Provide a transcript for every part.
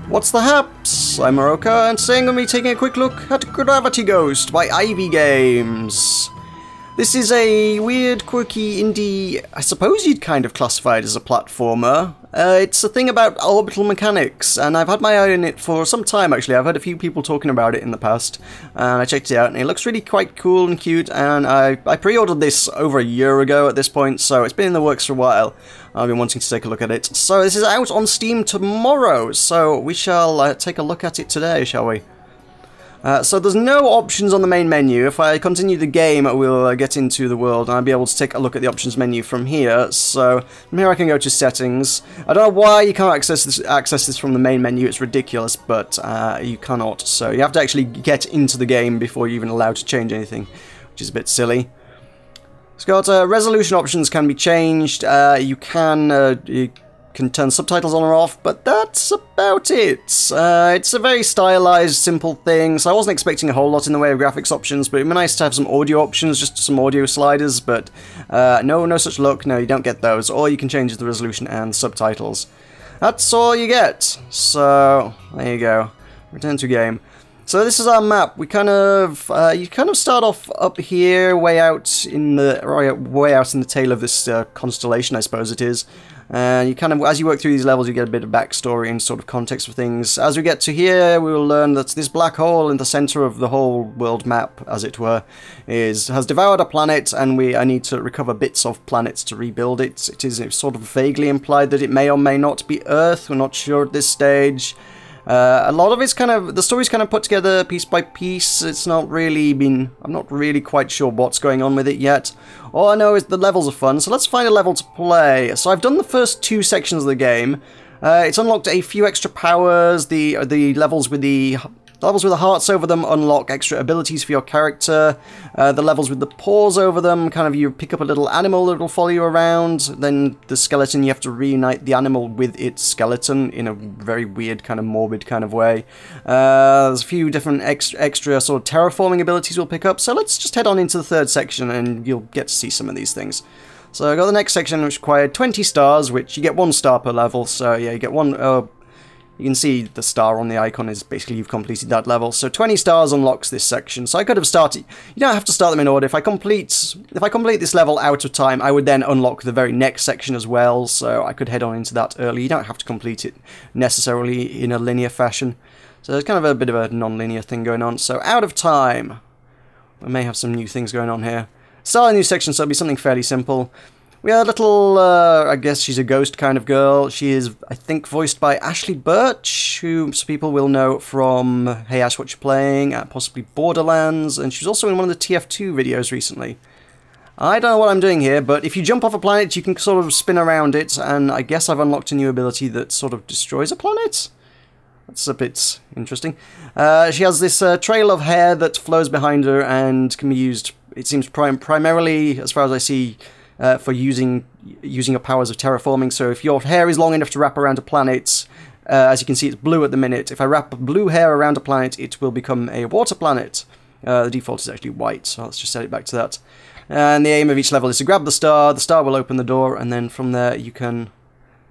What's the haps? I'm Meroka, and today I'm going to be taking a quick look at Gravity Ghost by Ivy Games. This is a weird, quirky indie, I suppose you'd kind of classify it as a platformer. It's a thing about orbital mechanics, and I've had my eye on it for some time actually. I've heard a few people talking about it in the past, and I checked it out, and it looks really quite cool and cute, and I pre-ordered this over a year ago at this point, so it's been in the works for a while. I've been wanting to take a look at it. So this is out on Steam tomorrow, so we shall take a look at it today, shall we? So there's no options on the main menu. If I continue the game, we'll get into the world, and I'll be able to take a look at the options menu from here. So from here I can go to settings. I don't know why you can't access this from the main menu. It's ridiculous, but you cannot. So you have to actually get into the game before you're even allowed to change anything, which is a bit silly. It's got resolution options can be changed. You can turn subtitles on or off, but that's about it. It's a very stylized, simple thing, so I wasn't expecting a whole lot in the way of graphics options, but it'd be nice to have some audio options, just some audio sliders, but no such luck. No, you don't get those. All you can change is the resolution and subtitles. That's all you get. So, there you go. Return to game. So this is our map. We kind of you kind of start off up here, way out in the tail of this constellation, I suppose it is. And you kind of, as you work through these levels, you get a bit of backstory and sort of context for things. As we get to here, we will learn that this black hole in the center of the whole world map, as it were, has devoured a planet, and I need to recover bits of planets to rebuild it. It is sort of vaguely implied that it may or may not be Earth. We're not sure at this stage. A lot of it's kind of, the story's kind of put together piece by piece. It's not really I'm not really quite sure what's going on with it yet. All I know is the levels are fun, so let's find a level to play. So I've done the first two sections of the game. It's unlocked a few extra powers. The levels with the hearts over them unlock extra abilities for your character. The levels with the paws over them, kind of you pick up a little animal that will follow you around. Then the skeleton, you have to reunite the animal with its skeleton in a very weird, kind of morbid kind of way. There's a few different extra sort of terraforming abilities we'll pick up. So let's just head on into the third section and you'll get to see some of these things. So I got the next section, which required 20 stars, which you get 1 star per level. So yeah, you get one. You can see the star on the icon is basically you've completed that level. So 20 stars unlocks this section. So I could have started. You don't have to start them in order. If I complete this level out of time, I would then unlock the very next section as well. So I could head on into that early. You don't have to complete it necessarily in a linear fashion. So there's kind of a bit of a non-linear thing going on. So out of time, we may have some new things going on here. Start a new section, so it'll be something fairly simple. We have a little, I guess she's a ghost kind of girl. She is, I think, voiced by Ashley Birch, who some people will know from Hey Ash, What You Playing, possibly Borderlands, and she's also in one of the TF2 videos recently. I don't know what I'm doing here, but if you jump off a planet, you can sort of spin around it, and I guess I've unlocked a new ability that sort of destroys a planet? That's a bit interesting. She has this trail of hair that flows behind her and can be used, it seems, primarily, as far as I see, for using your powers of terraforming. So if your hair is long enough to wrap around a planet, as you can see it's blue at the minute, if I wrap blue hair around a planet it will become a water planet. The default is actually white, so let's just set it back to that. And the aim of each level is to grab the star will open the door, and then from there you can...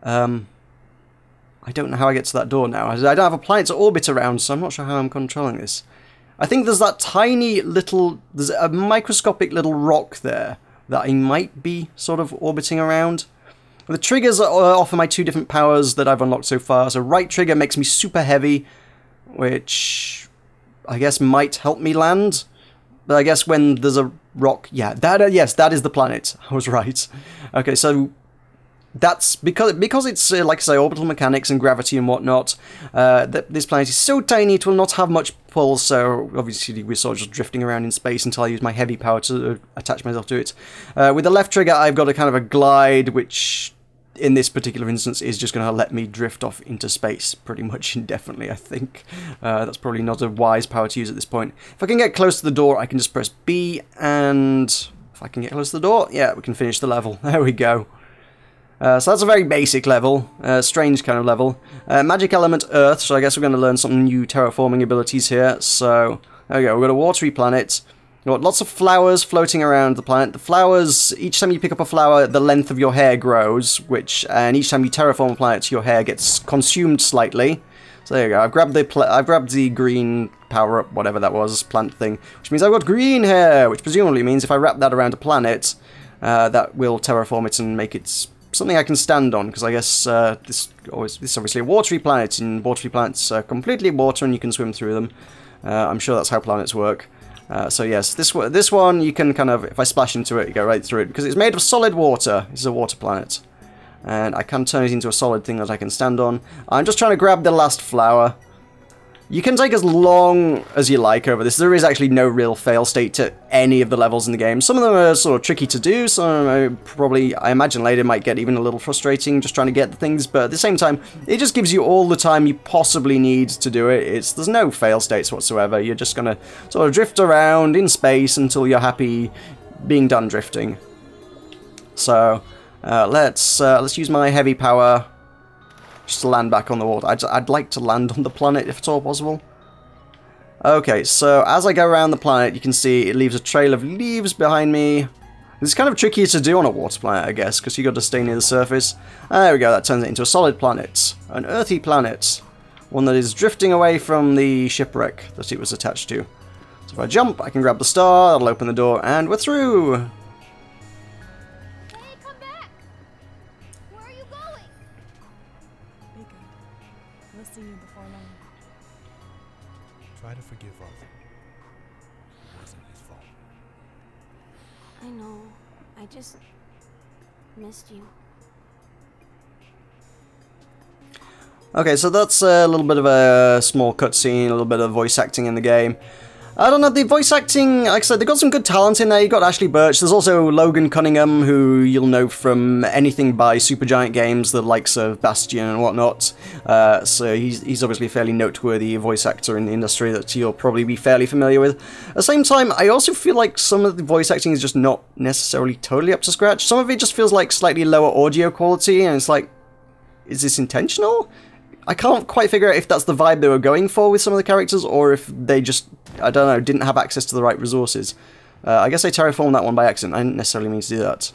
I don't know how I get to that door now. I don't have a planet to orbit around, so I'm not sure how I'm controlling this. I think there's that tiny little... there's a microscopic little rock there that I might be sort of orbiting around. The triggers offer my 2 different powers that I've unlocked so far. So right trigger makes me super heavy, which I guess might help me land. But I guess when there's a rock... yeah, yes, that is the planet. I was right. Okay, so that's because it's, like I say, orbital mechanics and gravity and whatnot. This planet is so tiny it will not have much pull, so obviously we're sort of just drifting around in space until I use my heavy power to attach myself to it. With the left trigger I've got a kind of a glide, which in this particular instance is just going to let me drift off into space pretty much indefinitely, I think. That's probably not a wise power to use at this point. If I can get close to the door I can just press B, and if I can get close to the door, yeah, we can finish the level. There we go. So that's a very basic level, strange kind of level. Magic element Earth, so I guess we're going to learn some new terraforming abilities here. So, there we go, we've got a watery planet. We've got lots of flowers floating around the planet. The flowers, each time you pick up a flower, the length of your hair grows, and each time you terraform a planet, your hair gets consumed slightly. So there you go. I've grabbed the green power-up, whatever that was, plant thing, which means I've got green hair, which presumably means if I wrap that around a planet, that will terraform it and make it something I can stand on, because I guess this is obviously a watery planet, and watery planets are completely water and you can swim through them. I'm sure that's how planets work. So yes, this one you can kind of, if I splash into it, you go right through it, because it's made of solid water. It's a water planet. And I can turn it into a solid thing that I can stand on. I'm just trying to grab the last flower. You can take as long as you like over this. There is actually no real fail state to any of the levels in the game. Some of them are sort of tricky to do, some are probably, I imagine later, might get even a little frustrating just trying to get the things, but at the same time, it just gives you all the time you possibly need to do it. There's no fail states whatsoever. You're just gonna sort of drift around in space until you're happy being done drifting. So, let's use my heavy power just to land back on the water. I'd like to land on the planet if at all possible. Okay, so as I go around the planet, you can see it leaves a trail of leaves behind me. It's kind of tricky to do on a water planet, I guess, because you got to stay near the surface. And there we go, that turns it into a solid planet. An earthy planet. One that is drifting away from the shipwreck that it was attached to. So if I jump, I can grab the star, that'll open the door, and we're through! Try to forgive Arthur. It wasn't his fault. I know. I just missed you. Okay, so that's a little bit of a small cutscene, a little bit of voice acting in the game. I don't know, the voice acting, like I said, they've got some good talent in there. You've got Ashley Birch, there's also Logan Cunningham, who you'll know from anything by Supergiant Games, the likes of Bastion and whatnot. So he's obviously a fairly noteworthy voice actor in the industry that you'll probably be fairly familiar with. At the same time, I also feel like some of the voice acting is just not necessarily totally up to scratch. Some of it just feels like slightly lower audio quality, and it's like, is this intentional? I can't quite figure out if that's the vibe they were going for with some of the characters, or if they just, I don't know, didn't have access to the right resources. I guess I terraformed that one by accident. I didn't necessarily mean to do that.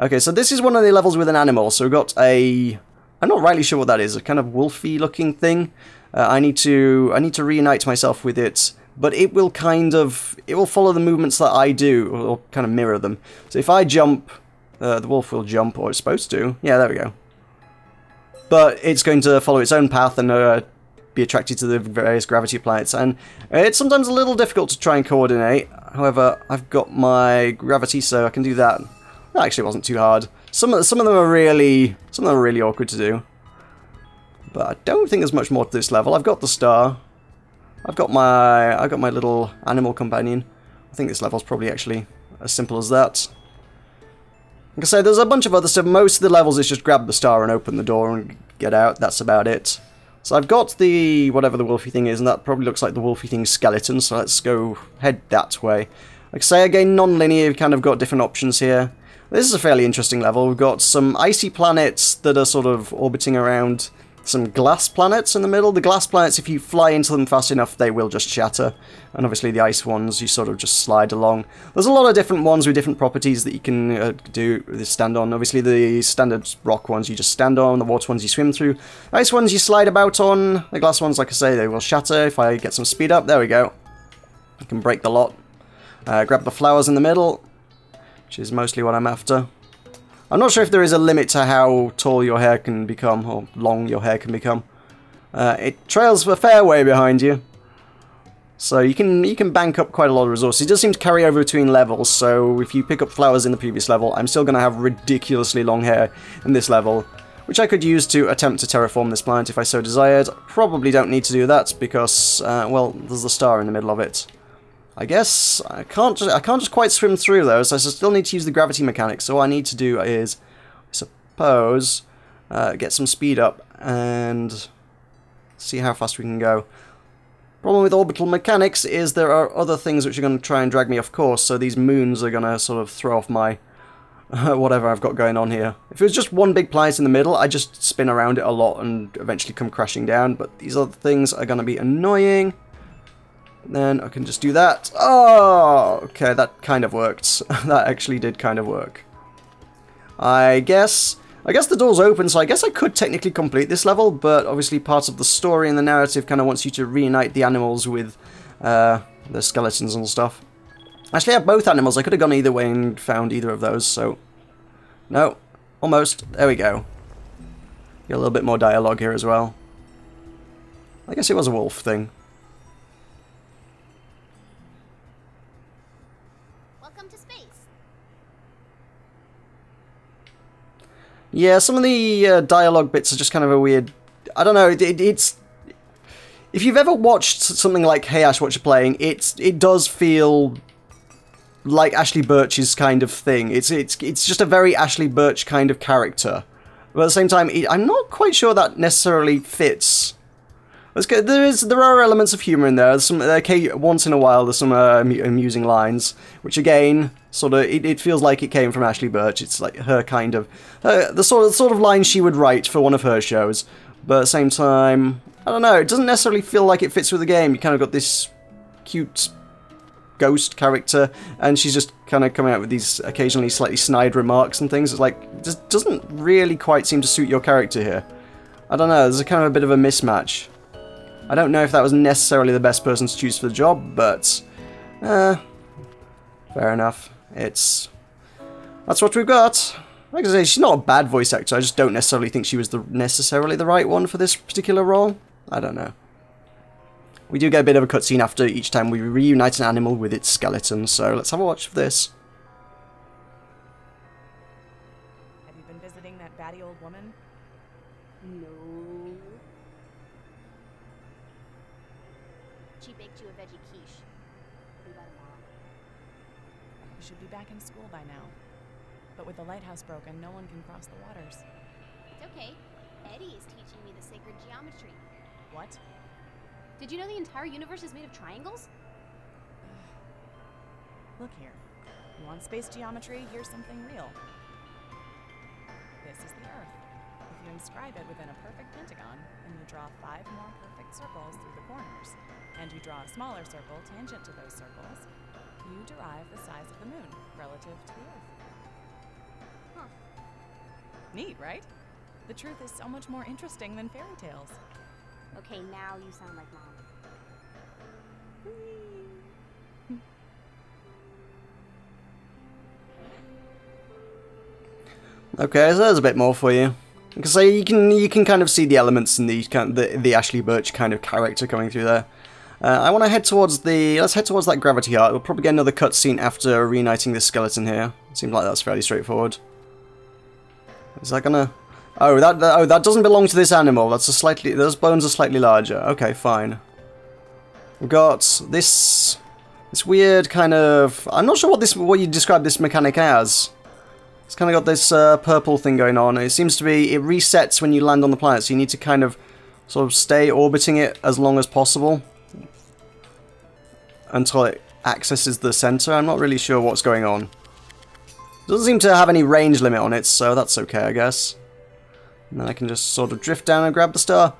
Okay, so this is one of the levels with an animal. So we've got a, I'm not rightly sure what that is, a kind of wolfy looking thing. I need to reunite myself with it, but it will follow the movements that I do, or kind of mirror them. So if I jump, the wolf will jump, or it's supposed to. Yeah, there we go. But it's going to follow its own path and be attracted to the various gravity planets, and it's sometimes a little difficult to try and coordinate. However, I've got my gravity, so I can do that. That actually wasn't too hard. Some of them are really awkward to do, but I don't think there's much more to this level. I've got the star. I've got my little animal companion. I think this level's probably actually as simple as that. Like I say, there's a bunch of other stuff. Most of the levels is just grab the star and open the door and get out. That's about it. So I've got the, whatever the wolfy thing is, and that probably looks like the wolfy thing's skeleton, so let's go head that way. Like I say, again, non-linear, you've kind of got different options here. This is a fairly interesting level. We've got some icy planets that are sort of orbiting around some glass planets in the middle. The glass planets, if you fly into them fast enough, they will just shatter. And obviously the ice ones, you sort of just slide along. There's a lot of different ones with different properties that you can stand on. Obviously the standard rock ones you just stand on, the water ones you swim through. Ice ones you slide about on. The glass ones, like I say, they will shatter. If I get some speed up, there we go. I can break the lot. Grab the flowers in the middle, which is mostly what I'm after. I'm not sure if there is a limit to how tall your hair can become, or long your hair can become. It trails a fair way behind you, so you can bank up quite a lot of resources. It does seem to carry over between levels, so if you pick up flowers in the previous level, I'm still going to have ridiculously long hair in this level, which I could use to attempt to terraform this planet if I so desired. Probably don't need to do that because, well, there's the star in the middle of it. I guess I can't just quite swim through those. I still need to use the gravity mechanics. So all I need to do is, I suppose, get some speed up and see how fast we can go. Problem with orbital mechanics is there are other things which are going to try and drag me off course. So these moons are going to sort of throw off my whatever I've got going on here. If it was just one big planet in the middle, I'd just spin around it a lot and eventually come crashing down. But these other things are going to be annoying. Then I can just do that. Oh, okay, that kind of worked. That actually did kind of work. I guess I guess the door's open, so I guess I could technically complete this level, but obviously part of the story and the narrative kind of wants you to reunite the animals with the skeletons and stuff. Actually, I have both animals. I could have gone either way and found either of those, so... No. Almost. There we go. Get a little bit more dialogue here as well. I guess it was a wolf thing. Welcome to space. Yeah, some of the dialogue bits are just kind of a weird... I don't know, it's... If you've ever watched something like Hey Ash, What You Playing, it does feel like Ashley Birch's kind of thing. It's just a very Ashley Birch kind of character. But at the same time, I'm not quite sure that necessarily fits. There are elements of humour in there. There's some, once in a while, there's some amusing lines, which again, sort of, it feels like it came from Ashley Birch. It's like her kind of, the sort of line she would write for one of her shows. But at the same time, I don't know, it doesn't necessarily feel like it fits with the game. You kind of got this cute ghost character, and she's just kind of coming out with these occasionally slightly snide remarks and things. It's like, it just doesn't really quite seem to suit your character here. I don't know, there's a kind of a bit of a mismatch. I don't know if that was necessarily the best person to choose for the job, but fair enough. That's what we've got. Like I say, she's not a bad voice actor. I just don't necessarily think she was necessarily the right one for this particular role. I don't know. We do get a bit of a cutscene after each time we reunite an animal with its skeleton, so let's have a watch of this. Have you been visiting that batty old woman? No. She baked you a veggie quiche. What about tomorrow? You should be back in school by now. But with the lighthouse broken, no one can cross the waters. It's okay. Eddie is teaching me the sacred geometry. What? Did you know the entire universe is made of triangles? Look here. You want space geometry? Here's something real. This is the Earth. If you inscribe it within a perfect pentagon, and you draw 5 more perfect circles through the corners, and you draw a smaller circle tangent to those circles, you derive the size of the moon relative to the Earth. Huh. Neat, right? The truth is so much more interesting than fairy tales. Okay, now you sound like Mom. Okay, so there's a bit more for you. Because so you can kind of see the elements in the Ashley Birch kind of character coming through there. I want to head towards let's head towards that gravity heart. We'll probably get another cutscene after reuniting this skeleton here. Seems like that's fairly straightforward. Is that gonna? Oh, that doesn't belong to this animal. Those bones are slightly larger. Okay, fine. We've got this weird kind of. I'm not sure what you describe this mechanic as. It's kind of got this purple thing going on. It seems to be it resets when you land on the planet, so you need to kind of sort of stay orbiting it as long as possible until it accesses the center. I'm not really sure what's going on. It doesn't seem to have any range limit on it, so that's okay, I guess. And then I can just sort of drift down and grab the star.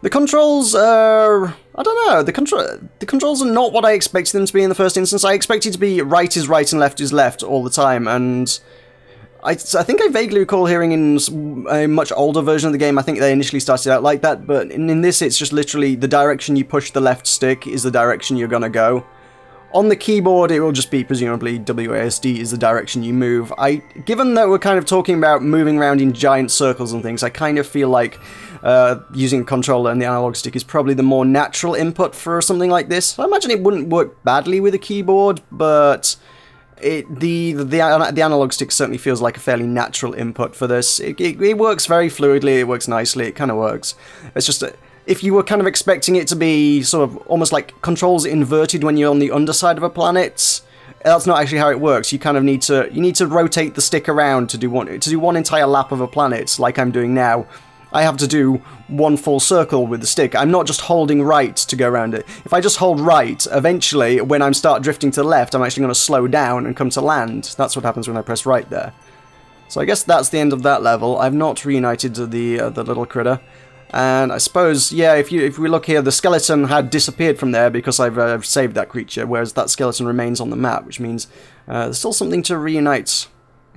The controls are... I don't know. The controls are not what I expected them to be in the first instance. I expected to be right is right and left is left all the time, and I think I vaguely recall hearing in a much older version of the game, I think they initially started out like that, but in this it's just literally the direction you push the left stick is the direction you're gonna go. On the keyboard, it will just be, presumably, WASD is the direction you move. Given that we're kind of talking about moving around in giant circles and things, I kind of feel like using a controller and the analog stick is probably the more natural input for something like this. I imagine it wouldn't work badly with a keyboard, but the analog stick certainly feels like a fairly natural input for this. It works very fluidly, it works nicely, it kind of works. It's just if you were kind of expecting it to be sort of almost like controls inverted when you're on the underside of a planet, that's not actually how it works. You kind of need to rotate the stick around to do one entire lap of a planet, like I'm doing now. I have to do one full circle with the stick. I'm not just holding right to go around it. If I just hold right, eventually, when I start drifting to the left, I'm actually going to slow down and come to land. That's what happens when I press right there. So I guess that's the end of that level. I've not reunited the little critter. And I suppose, yeah, if we look here, the skeleton had disappeared from there because I've saved that creature, whereas that skeleton remains on the map, which means there's still something to reunite.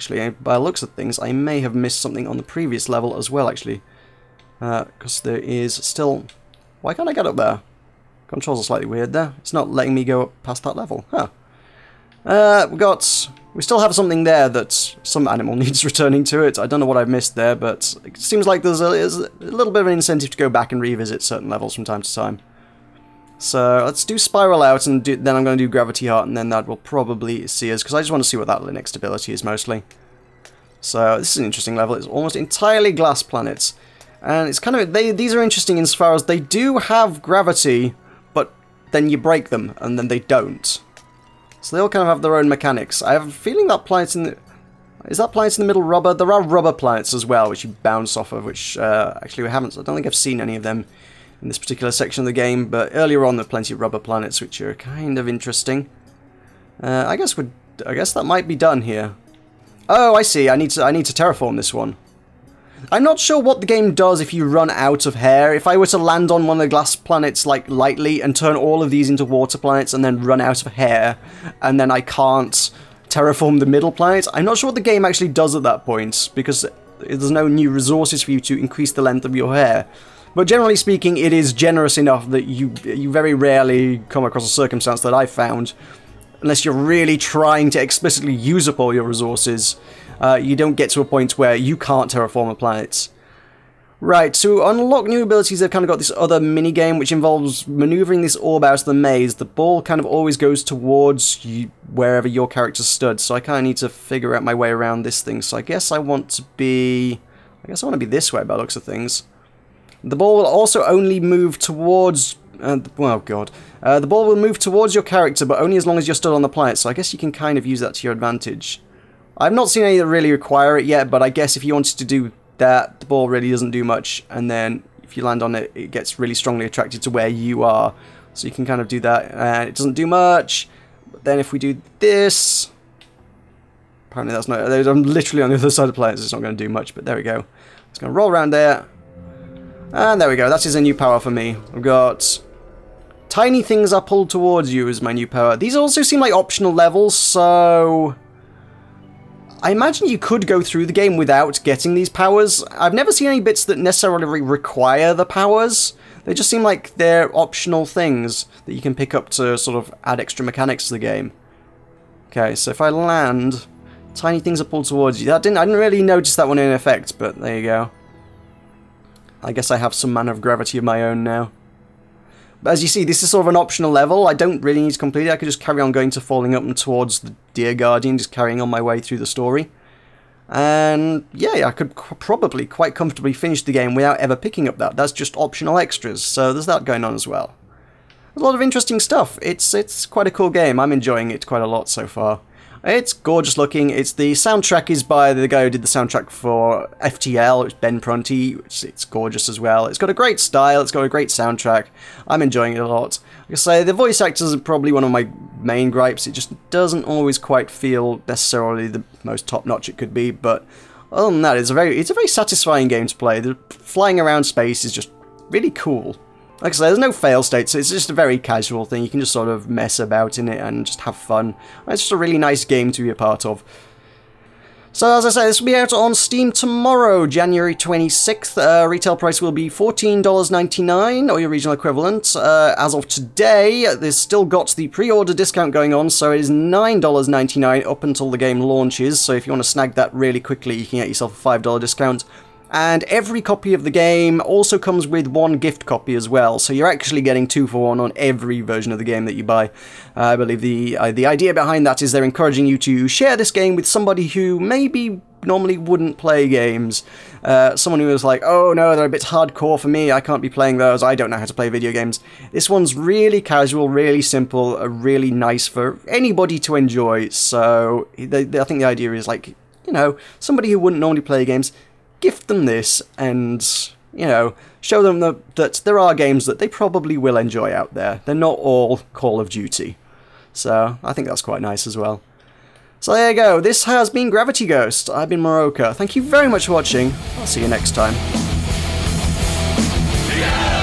Actually, by the looks of things, I may have missed something on the previous level as well, actually. Because there is still... Why can't I get up there? Controls are slightly weird there. It's not letting me go up past that level. Huh. We still have something there that some animal needs returning to it. I don't know what I've missed there, but it seems like there's a little bit of an incentive to go back and revisit certain levels from time to time. So let's do Spiral Out, and then I'm going to do Gravity Heart, and then that will probably see us, because I just want to see what that next ability is mostly. So this is an interesting level. It's almost entirely glass planets. And it's kind of... These are interesting insofar as they do have gravity, but then you break them, and then they don't. So they all kind of have their own mechanics. I have a feeling that planet's in the... Is that planet in the middle rubber? There are rubber planets as well, which you bounce off of, which actually we haven't... I don't think I've seen any of them in this particular section of the game, but earlier on there are plenty of rubber planets, which are kind of interesting. I guess that might be done here. Oh, I see. I need to terraform this one. I'm not sure what the game does if you run out of hair. If I were to land on one of the glass planets like lightly and turn all of these into water planets and then run out of hair, and then I can't terraform the middle planet, I'm not sure what the game actually does at that point, because there's no new resources for you to increase the length of your hair. But generally speaking, it is generous enough that you very rarely come across a circumstance that I've found, unless you're really trying to explicitly use up all your resources. You don't get to a point where you can't terraform a planet. Right, to unlock new abilities, they've kind of got this other mini-game which involves maneuvering this orb out of the maze. The ball kind of always goes towards you, wherever your character stood, so I kind of need to figure out my way around this thing. So I guess I want to be this way by the looks of things. The ball will also only move towards... oh god. The ball will move towards your character, but only as long as you're stood on the planet, so I guess you can kind of use that to your advantage. I've not seen any that really require it yet, but I guess if you wanted to do that, the ball really doesn't do much, and then if you land on it, it gets really strongly attracted to where you are. So you can kind of do that, and it doesn't do much. But then if we do this... Apparently that's not... I'm literally on the other side of the planet, so it's not going to do much, but there we go. It's going to roll around there. And there we go, that is a new power for me. I've got... Tiny things are pulled towards you is my new power. These also seem like optional levels, so... I imagine you could go through the game without getting these powers. I've never seen any bits that necessarily require the powers. They just seem like they're optional things that you can pick up to sort of add extra mechanics to the game. Okay, so if I land, tiny things are pulled towards you. I didn't really notice that one in effect, but there you go. I guess I have some manner of gravity of my own now. But as you see, this is sort of an optional level. I don't really need to complete it. I could just carry on going to falling up and towards the Dear Guardian, just carrying on my way through the story. And yeah, I could probably quite comfortably finish the game without ever picking up that. That's just optional extras, so there's that going on as well. There's a lot of interesting stuff. It's quite a cool game. I'm enjoying it quite a lot so far. It's gorgeous looking. The soundtrack is by the guy who did the soundtrack for FTL, it's Ben Prunty. It's gorgeous as well. It's got a great style, it's got a great soundtrack. I'm enjoying it a lot. Like I say, the voice actors are probably one of my main gripes. It just doesn't always quite feel necessarily the most top-notch it could be, but other than that, it's a very satisfying game to play. The flying around space is just really cool. Like I say, there's no fail state, so it's just a very casual thing. You can just sort of mess about in it and just have fun. It's just a really nice game to be a part of. So as I say, this will be out on Steam tomorrow, January 26th. Retail price will be $14.99, or your regional equivalent. As of today, there's still got the pre-order discount going on, so it is $9.99 up until the game launches. So if you want to snag that really quickly, you can get yourself a $5 discount. And every copy of the game also comes with one gift copy as well, so you're actually getting 2 for 1 on every version of the game that you buy. I believe the idea behind that is they're encouraging you to share this game with somebody who maybe normally wouldn't play games. Someone who is like, oh no, they're a bit hardcore for me, I can't be playing those, I don't know how to play video games. This one's really casual, really simple, really nice for anybody to enjoy, so I think the idea is like, you know, somebody who wouldn't normally play games, gift them this, and, you know, show them that there are games that they probably will enjoy out there. They're not all Call of Duty. So, I think that's quite nice as well. So there you go, this has been Gravity Ghost. I've been Meroka. Thank you very much for watching. I'll see you next time. Yeah!